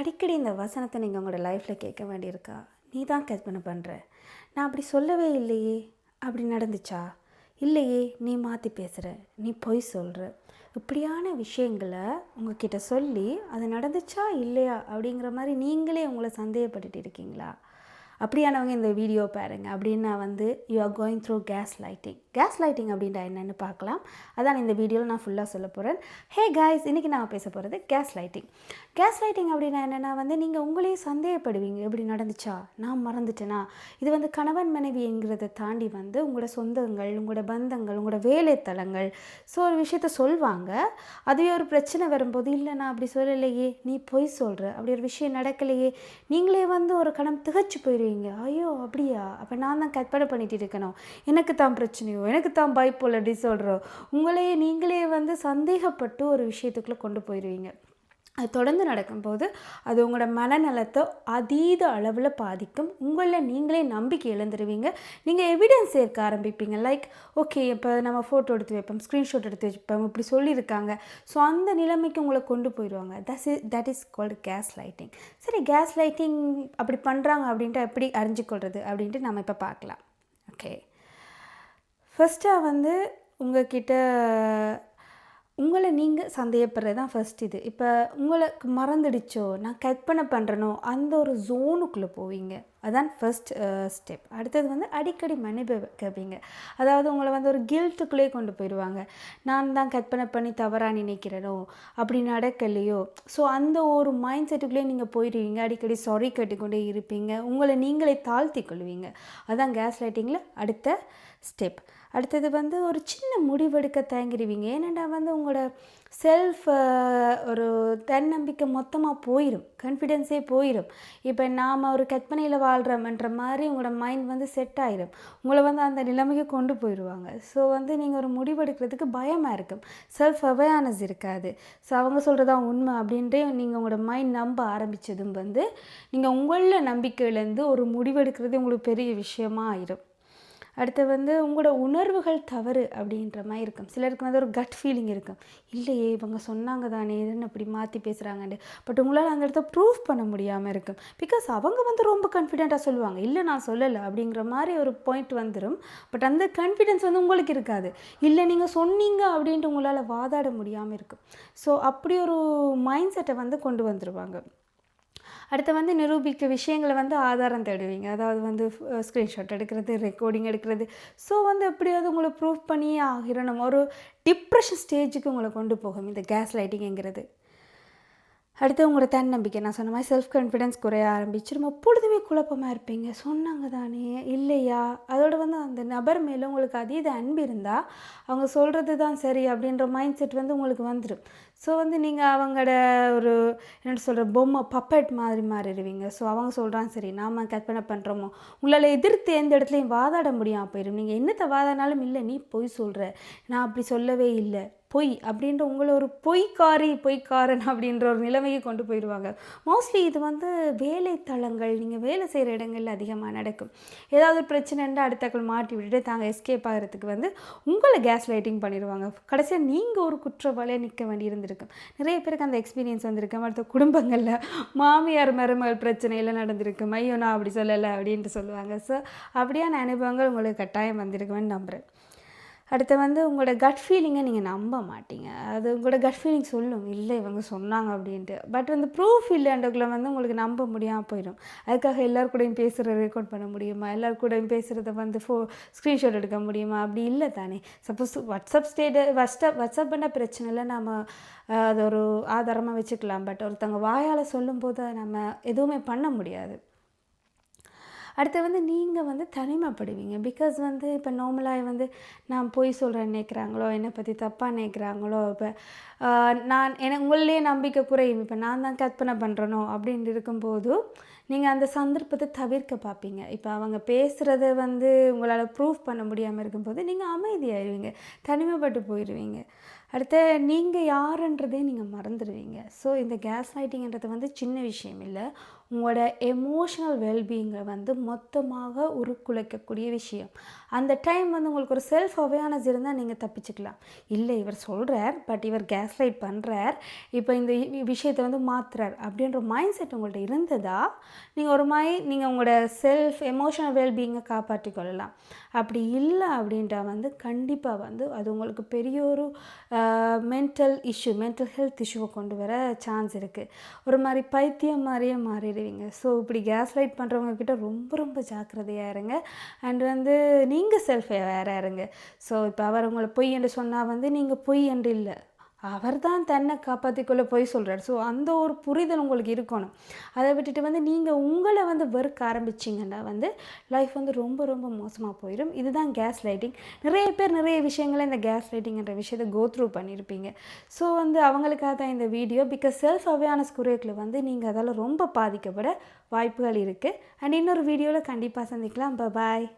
அடிக்கடி இந்த வசனத்தை நீங்கள் உங்களோட லைஃப்பில் கேட்க வேண்டியிருக்கா? நீ தான் கற்பனை பண்ணுற, நான் அப்படி சொல்லவே இல்லையே, அப்படி நடந்துச்சா? இல்லையே, நீ மாற்றி பேசுகிற, நீ பொய் சொல்கிற. இப்படியான விஷயங்களை உங்ககிட்ட சொல்லி அது நடந்துச்சா இல்லையா அப்படிங்கிற மாதிரி நீங்களே உங்களை சந்தேகப்பட்டுட்டு இருக்கீங்களா? அப்படியானவங்க இந்த வீடியோ பாருங்கள். அப்படின்னா you are going through case lighting. Case lighting அப்படின்ட்டு என்னென்னு பார்க்கலாம். அதான் இந்த வீடியோவில் நான் ஃபுல்லாக சொல்ல போகிறேன். ஹே காய்ஸ், இன்றைக்கி நான் பேச போகிறது கேஸ் லைட்டிங். கேஸ் லைட்டிங் அப்படின்னா என்னென்னா நீங்கள் உங்களே சந்தேகப்படுவீங்க. எப்படி நடந்துச்சா, நான் மறந்துட்டேனா. இது கணவன் மனைவிங்கிறத தாண்டி உங்களோட சொந்தங்கள், உங்களோட பந்தங்கள், உங்களோட வேலைத்தலங்கள் ஒரு விஷயத்த சொல்வாங்க. அதுவே ஒரு பிரச்சனை வரும்போது, இல்லை நான் அப்படி சொல்லலையே, நீ பொய் சொல்கிற, அப்படி ஒரு விஷயம் நடக்கலையே, நீங்களே ஒரு கணம் திகச்சு போயிடுவீங்க. ஐயோ அப்படியா, அப்போ நான் தான் கற்பனை பண்ணிட்டு இருக்கணும், எனக்கு தான் பிரச்சனையோ, எனக்கு தான் பைப்போலர் டிஸார்டரோ, உங்களையே நீங்களே சந்தேகப்பட்டு ஒரு விஷயத்துக்குள்ளே கொண்டு போயிடுவீங்க. அது தொடர்ந்து நடக்கும்போது அது உங்களோட மனநலத்தை அதீத அளவில் பாதிக்கும். உங்களில் நீங்களே நம்பிக்கை இழந்துருவீங்க. நீங்கள் எவிடன்ஸ் சேர்க்க ஆரம்பிப்பீங்க. லைக் ஓகே, இப்போ நம்ம ஃபோட்டோ எடுத்து வைப்போம், ஸ்க்ரீன்ஷாட் எடுத்து வைப்போம், இப்படி சொல்லியிருக்காங்க. ஸோ அந்த நிலைமைக்கு உங்களை கொண்டு போயிடுவாங்க. That is called case lighting. சரி, கேஸ் லைட்டிங் அப்படி பண்ணுறாங்க அப்படின்ட்டு எப்படி அறிஞ்சிக்கொள்வது அப்படின்ட்டு நம்ம இப்போ பார்க்கலாம். ஓகே, ஃபஸ்ட்டாக உங்கள்கிட்ட உங்களை நீங்கள் சந்தேகப்படுறது தான் ஃபஸ்ட். இது இப்போ உங்களுக்கு மறந்துடுச்சோ, நான் கற்பனை பண்ணுறனோ, அந்த ஒரு ஜோனுக்குள்ளே போவீங்க. அதான் ஃபஸ்ட் ஸ்டெப். அடுத்தது அடிக்கடி மன்னிப்பு கேட்பீங்க. அதாவது உங்களை ஒரு கில்ட்டுக்குள்ளே கொண்டு போயிடுவாங்க. நான் தான் கற்பனை பண்ணி தவறாக நினைக்கிறேனோ, அப்படி நடக்கலையோ. ஸோ அந்த ஒரு மைண்ட் செட்டுக்குள்ளே நீங்கள் போயிடுவீங்க. அடிக்கடி சாரி கேட்டுக்கொண்டே இருப்பீங்க. உங்களை நீங்களே தாழ்த்தி கொள்வீங்க. அதான் கேஸ் லைட்டிங்கில் அடுத்த ஸ்டெப். அடுத்தது ஒரு சின்ன முடிவெடுக்க தயங்கிடுவீங்க. ஏன்னாண்டா உங்களோட செல்ஃப் ஒரு தன்னம்பிக்கை மொத்தமாக போயிடும், கான்ஃபிடென்ஸே போயிடும். இப்போ நாம் ஒரு கற்பனையில் வாழ்கிறோம்ன்ற மாதிரி உங்களோட மைண்ட் செட் ஆகிடும். உங்களை அந்த நிலைமைக்கு கொண்டு போயிடுவாங்க. ஸோ நீங்கள் ஒரு முடிவெடுக்கிறதுக்கு பயமாக இருக்கும், செல்ஃப் அவேர்னஸ் இருக்காது. ஸோ அவங்க சொல்கிறதான் உண்மை அப்படின்றே நீங்கள் உங்களோட மைண்ட் நம்ப ஆரம்பித்ததும் நீங்கள் உங்களில் நம்பிக்கையிலேருந்து ஒரு முடிவெடுக்கிறது உங்களுக்கு பெரிய விஷயமாக ஆயிடும். அடுத்து உங்களோட உணர்வுகள் தவறு அப்படின்ற மாதிரி இருக்கும். சிலருக்கு ஒரு கட் ஃபீலிங் இருக்கும், இல்லையே இவங்க சொன்னாங்க தானே, இதுன்னு அப்படி மாற்றி பேசுகிறாங்கன்னு. பட் உங்களால் அந்த இடத்த ப்ரூஃப் பண்ண முடியாமல் இருக்கும். பிகாஸ் அவங்க ரொம்ப கான்ஃபிடென்ட்டாக சொல்லுவாங்க, இல்லை நான் சொல்லலை அப்படிங்கிற மாதிரி ஒரு பாயிண்ட் வந்துடும். பட் அந்த கான்ஃபிடென்ஸ் உங்களுக்கு இருக்காது. இல்லை நீங்கள் சொன்னீங்க அப்படின்ட்டு உங்களால் வாதாட முடியாமல் இருக்கும். ஸோ அப்படி ஒரு மைண்ட் செட்டை கொண்டு வந்துடுவாங்க. அடுத்து நிரூபிக்க விஷயங்களை ஆதாரம் தேடுவீங்க. அதாவது ஸ்க்ரீன்ஷாட் எடுக்கிறது, ரெக்கார்டிங் எடுக்கிறது. ஸோ எப்படியாவது உங்களை ப்ரூஃப் பண்ணியே ஆகிடணும். ஒரு டிப்ரெஷன் ஸ்டேஜுக்கு உங்களை கொண்டு போகும் இந்த கேஸ் லைட்டிங்கிறது. அடுத்து உங்களோட தன்னம்பிக்கை, நான் சொன்ன மாதிரி செல்ஃப் கான்ஃபிடென்ஸ் குறைய ஆரம்பிச்சிடும். எப்பொழுதுமே குழப்பமாக இருப்பீங்க. சொன்னாங்க தானே, இல்லையா. அதோட அந்த நபர் மேலே உங்களுக்கு அதீத அன்பு இருந்தால் அவங்க சொல்கிறது தான் சரி அப்படின்ற மைண்ட் செட் உங்களுக்கு வந்துடும். ஸோ நீங்கள் அவங்களோட ஒரு என்ன சொல்கிற பொம்மை பப்பட் மாதிரி மாறிடுவீங்க. ஸோ அவங்க சொல்கிறாங்க சரி, நாம் கற்பனை பண்ணுறோமோ, உங்களால் எதிர்த்து எந்த இடத்துலையும் வாதாட முடியாமல் போயிடும். நீங்கள் என்னத்தை வாதாடினாலும், இல்லை நீ பொய் சொல்கிற, நான் அப்படி சொல்லவே இல்லை, பொய் அப்படின்ற உங்களை ஒரு பொய்க்காரன் அப்படின்ற ஒரு நிலைமையை கொண்டு போயிடுவாங்க. மோஸ்ட்லி இது வேலைத்தலங்கள், நீங்கள் வேலை செய்கிற இடங்களில் அதிகமாக நடக்கும். ஏதாவது பிரச்சனைன்னா அடுத்தக்கள் மாட்டி விட்டுட்டு தாங்க எஸ்கேப் ஆகிறதுக்கு உங்களை கேஸ் லைட்டிங் பண்ணிடுவாங்க. கடைசியாக நீங்கள் ஒரு குற்றவாளியாக நிற்க வேண்டி இருந்திருக்கும். நிறைய பேருக்கு அந்த எக்ஸ்பீரியன்ஸ் வந்திருக்கு. அடுத்த குடும்பங்களில் மாமியார் மருமகள் பிரச்சனையில் நடந்திருக்கு. ஐயோ நான் அப்படி சொல்லலை அப்படின்ட்டு சொல்லுவாங்க. ஸோ அப்படியான அனுபவங்கள் உங்களுக்கு கட்டாயம் வந்திருக்குன்னு நம்புகிறேன். அடுத்து உங்களோட கட் ஃபீலிங்கை நீங்கள் நம்ப மாட்டீங்க. அது உங்களோட கட் ஃபீலிங் சொல்லும், இல்லை இவங்க சொன்னாங்க அப்படின்ட்டு. பட் ப்ரூஃப் இல்லைன்றக்குள்ள உங்களுக்கு நம்ப முடியாமல் போயிடும். அதுக்காக எல்லோரு கூடயும் பேசுகிற ரெக்கார்ட் பண்ண முடியுமா, எல்லோரு கூடயும் பேசுகிறத ஸ்க்ரீன்ஷாட் எடுக்க முடியுமா? அப்படி இல்லை தானே. சப்போஸ் வாட்ஸ்அப் பண்ண பிரச்சனை இல்லை, நம்ம அது ஒரு ஆதாரமாக வச்சுக்கலாம். பட் ஒருத்தவங்க வாயால் சொல்லும்போது நம்ம எதுவுமே பண்ண முடியாது. அடுத்து நீங்கள் தனிமைப்படுவீங்க. பிகாஸ் இப்போ நார்மலாக நான் பொய் சொல்கிறேன்னு நினைக்கிறாங்களோ, என்னை பற்றி தப்பாக நினைக்கிறாங்களோ, இப்போ உங்களிலே நம்பிக்கை குறையும். இப்போ நான் தான் கற்பனை பண்ணுறனோ அப்படின்னு இருக்கும்போது நீங்கள் அந்த சந்தர்ப்பத்தை தவிர்க்க பார்ப்பீங்க. இப்போ அவங்க பேசுகிறத உங்களால் ப்ரூஃப் பண்ண முடியாமல் இருக்கும்போது நீங்கள் அமைதியாகிடுவீங்க, தனிமைப்பட்டு போயிடுவீங்க. அடுத்து நீங்கள் யாருன்றதே நீங்கள் மறந்துடுவீங்க. ஸோ இந்த கேஸ் லைட்டிங்கிறது வந்து சின்ன விஷயம் இல்லை, உங்களோட எமோஷனல் வெல்பீயிங்கை வந்து மொத்தமாக உருக்குலைக்கக்கூடிய விஷயம். அந்த டைம் வந்து உங்களுக்கு ஒரு செல்ஃப் அவேர்னஸ் இருந்தால் நீங்கள் தப்பிச்சுக்கலாம். இல்லை இவர் சொல்கிறார், பட் இவர் கேஸ் லைட் பண்ணுறார், இப்போ இந்த விஷயத்தை வந்து மாற்றுறார் அப்படின்ற மைண்ட் செட் உங்கள்கிட்ட இருந்ததா நீங்கள் ஒரு மாதிரி நீங்கள் உங்களோட செல்ஃப் எமோஷனல் வெல்பீயிங்கை காப்பாற்றி கொள்ளலாம். அப்படி இல்லை அப்படின்ட்டா வந்து கண்டிப்பாக வந்து அது உங்களுக்கு பெரிய ஒரு மென்டல் ஹெல்த் இஷ்யூவை கொண்டு வர சான்ஸ் இருக்குது. ஒரு மாதிரி பைத்தியம் மாதிரியே மாறிடுவீங்க. ஸோ இப்படி கேஸ் லைட் பண்ணுறவங்க கிட்ட ரொம்ப ரொம்ப ஜாக்கிரதையாக இருங்க. அண்ட் வந்து நீங்கள் செல்ஃப் அவேராக இருங்க. ஸோ இப்போ அவர் உங்களை பொய் என்று சொன்னால் வந்து நீங்கள் பொய் என்று இல்லை, அவர் தான் தன்னை காப்பாற்றிக்கொள்ள போய் சொல்கிறார். ஸோ அந்த ஒரு புரிதல் உங்களுக்கு இருக்கணும். அதை விட்டுட்டு வந்து நீங்கள் உங்களை வந்து வெறுக்க ஆரம்பிச்சிங்கன்னா வந்து லைஃப் வந்து ரொம்ப ரொம்ப மோசமாக போயிடும். இதுதான் கேஸ் லைட்டிங். நிறைய பேர் நிறைய விஷயங்களை இந்த கேஸ் லைட்டிங்ன்ற விஷயத்தை கோ த்ரூ பண்ணியிருப்பீங்க. ஸோ வந்து அவங்களுக்காக தான் இந்த வீடியோ. பிகாஸ் செல்ஃப் அவேர்னஸ் குறையத்தில் வந்து நீங்கள் அதால் ரொம்ப பாதிக்கப்பட வாய்ப்புகள் இருக்குது. அண்ட் இன்னொரு வீடியோவில் கண்டிப்பாக சந்திக்கலாம். பாய்.